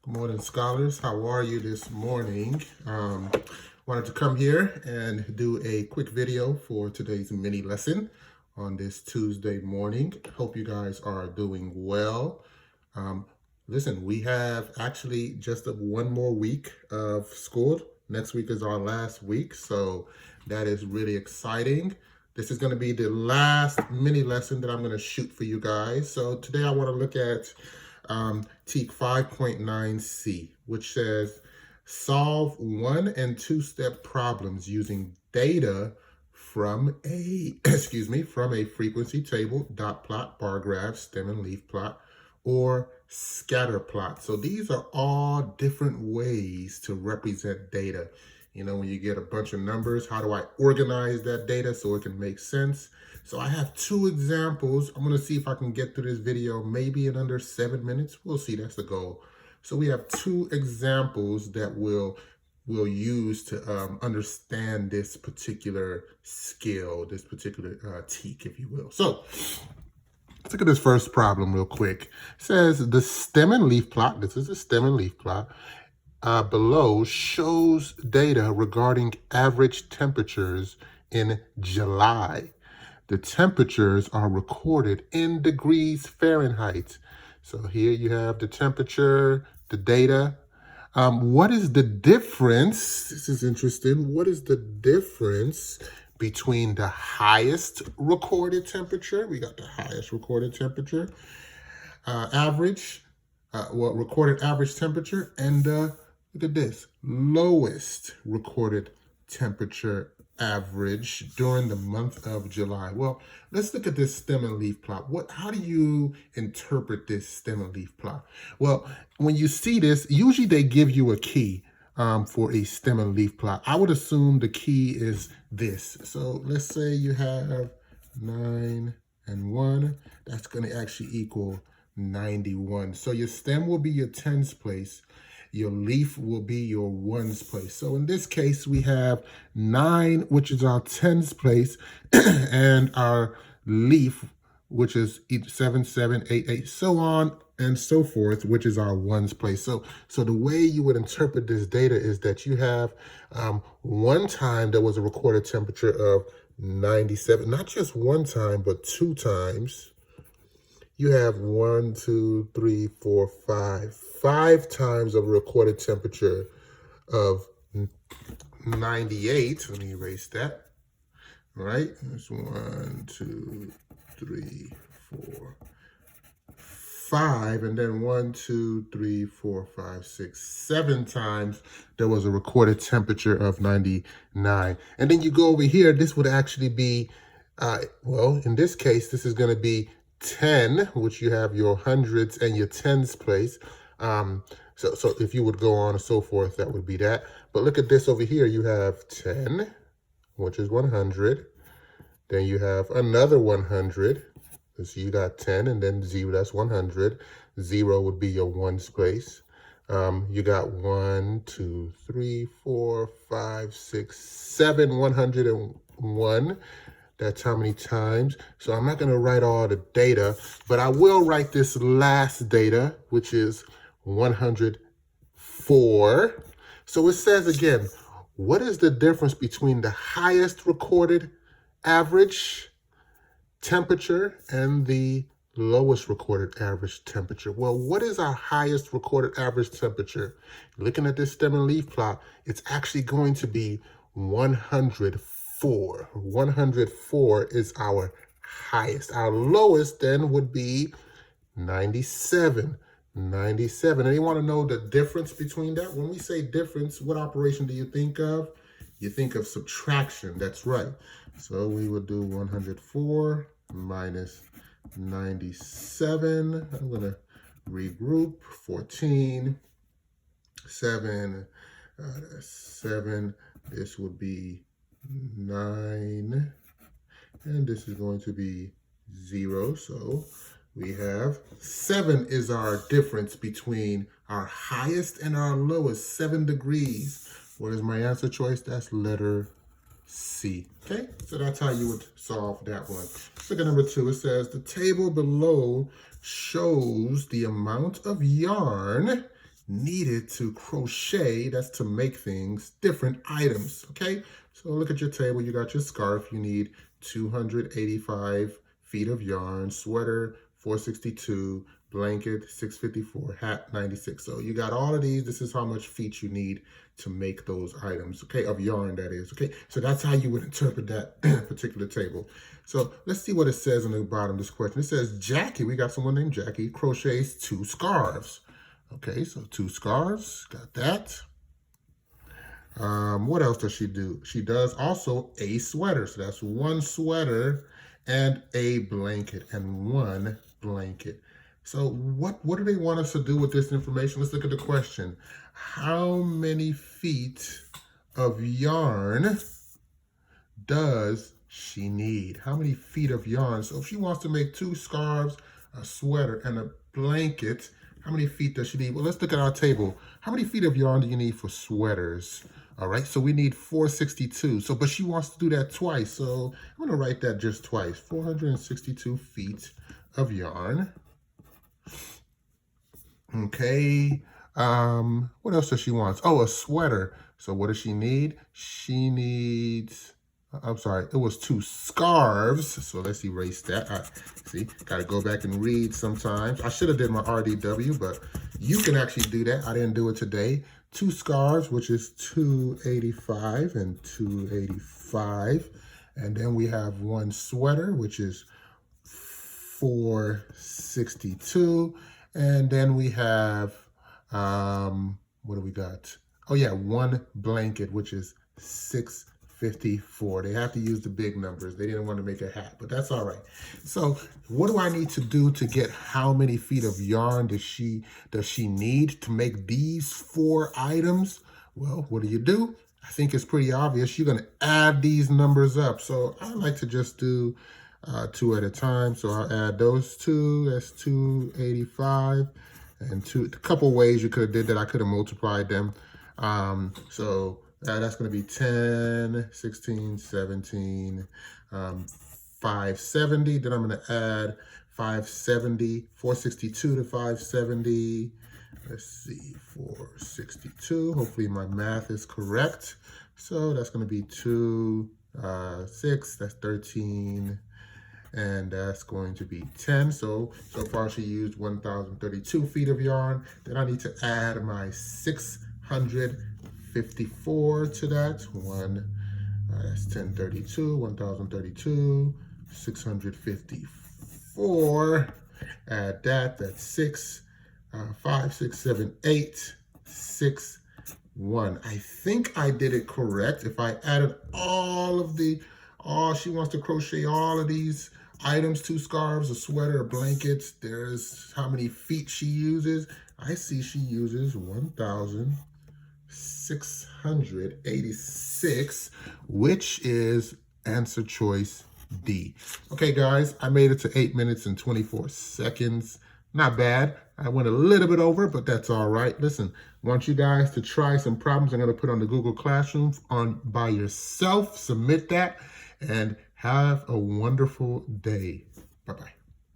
Good morning, scholars. How are you this morning? Wanted to come here and do a quick video for today's mini lesson on this Tuesday morning. Hope you guys are doing well. Listen, we have actually just one more week of school. Next week is our last week, so that is really exciting. This is going to be the last mini lesson that I'm going to shoot for you guys. So today I want to look at TEK 5.9c, which says solve 1 and 2 step problems using data from a from a frequency table, dot plot, bar graph, stem and leaf plot, or scatter plot. So these are all different ways to represent data. You know, when you get a bunch of numbers, how do I organize that data so it can make sense? So I have two examples. I'm going to see if I can get through this video maybe in under 7 minutes. We'll see. That's the goal. So we have two examples that we'll use to understand this particular skill, this particular TEK, if you will. So let's look at this first problem real quick. It says the stem and leaf plot, this is the stem and leaf plot, below shows data regarding average temperatures in July. The temperatures are recorded in degrees Fahrenheit. So here you have the temperature, the data. What is the difference? This is interesting. What is the difference between the highest recorded temperature? We got the highest recorded temperature, recorded average temperature, and look at this, lowest recorded temperature average during the month of July. Well, let's look at this stem and leaf plot. How do you interpret this stem and leaf plot? Well, when you see this, usually they give you a key for a stem and leaf plot. I would assume the key is this. So let's say you have 9 and 1. That's going to actually equal 91. So your stem will be your tens place. Your leaf will be your ones place. So in this case, we have 9, which is our tens place, and our leaf, which is 7, 7, 8, 8, so on and so forth, which is our ones place. So the way you would interpret this data is that you have one time there was a recorded temperature of 97, not just one time, but 2 times. You have 1, 2, 3, 4, 5 times of recorded temperature of 98. Let me erase that. All right, that's 1, 2, 3, 4, 5, and then 1, 2, 3, 4, 5, 6, 7 times there was a recorded temperature of 99. And then you go over here, this would actually be, well, in this case, this is going to be 10, which you have your hundreds and your tens place. So if you would go on and so forth, that would be that. But look at this over here. You have 10, which is 100. Then you have another 100. So you got 10 and then 0, that's 100. 0 would be your ones place. You got 1, 2, 3, 4, 5, 6, 7, 101. That's how many times. So I'm not going to write all the data, but I will write this last data, which is 104. So it says again, what is the difference between the highest recorded average temperature and the lowest recorded average temperature? Well, what is our highest recorded average temperature? Looking at this stem and leaf plot, it's actually going to be 104. 104 is our highest. Our lowest then would be 97. 97. And you want to know the difference between that? When we say difference, what operation do you think of? You think of subtraction. That's right. So we would do 104 minus 97. I'm going to regroup. 14, 7, 7. This would be 9, and this is going to be 0. So we have 7 is our difference between our highest and our lowest, 7 degrees. What is my answer choice? That's letter C. Okay, so that's how you would solve that one. Let's look at number 2. It says the table below shows the amount of yarn needed to crochet, that's to make things, different items, okay? So look at your table, you got your scarf, you need 285 feet of yarn, sweater 462, blanket 654, hat 96. So you got all of these. This is how much feet you need to make those items, okay, of yarn, that is, okay? So that's how you would interpret that particular table. So let's see what it says on the bottom of this question. It says Jackie, we got someone named Jackie, crochets 2 scarves. Okay, so 2 scarves, got that. What else does she do? She does also a sweater. So that's 1 sweater and a blanket, and 1 blanket. So what do they want us to do with this information? Let's look at the question. How many feet of yarn does she need? How many feet of yarn? So if she wants to make 2 scarves, a sweater, and a blanket, how many feet does she need? Well, let's look at our table. How many feet of yarn do you need for sweaters? All right, so we need 462. So, but she wants to do that twice. So I'm gonna write that just twice. 462 feet of yarn. Okay, what else does she want? Oh, a sweater. So what does she need? She needs, I'm sorry, it was 2 scarves. So let's erase that. See, got to go back and read sometimes. I should have did my RDW, but you can actually do that. I didn't do it today. 2 scarves, which is 285 and 285. And then we have 1 sweater, which is 462. And then we have, what do we got? Oh yeah, 1 blanket, which is 654. They have to use the big numbers. They didn't want to make a hat, but that's all right. So what do I need to do to get how many feet of yarn does she need to make these 4 items? Well, what do? I think it's pretty obvious. You're going to add these numbers up. So I like to just do 2 at a time. So I'll add those 2. That's 285. And a couple ways you could have did that. I could have multiplied them. So that's going to be 10, 16, 17, 570. Then I'm going to add 570, 462 to 570. Let's see, 462. Hopefully my math is correct. So that's going to be 2, 6, that's 13. And that's going to be 10. So far she used 1,032 feet of yarn. Then I need to add my 654 to that. That's 1032, 1,032, 654. Add that, that's 6, 5, 6, 7, 8, 6, 1. I think I did it correct. If I added she wants to crochet all of these items, 2 scarves, a sweater, a blanket. There's how many feet she uses. I see she uses 1,686, which is answer choice D. Okay, guys, I made it to 8 minutes and 24 seconds. Not bad. I went a little bit over, but that's all right. Listen, I want you guys to try some problems I'm going to put on the Google Classroom by yourself. Submit that and have a wonderful day. Bye-bye.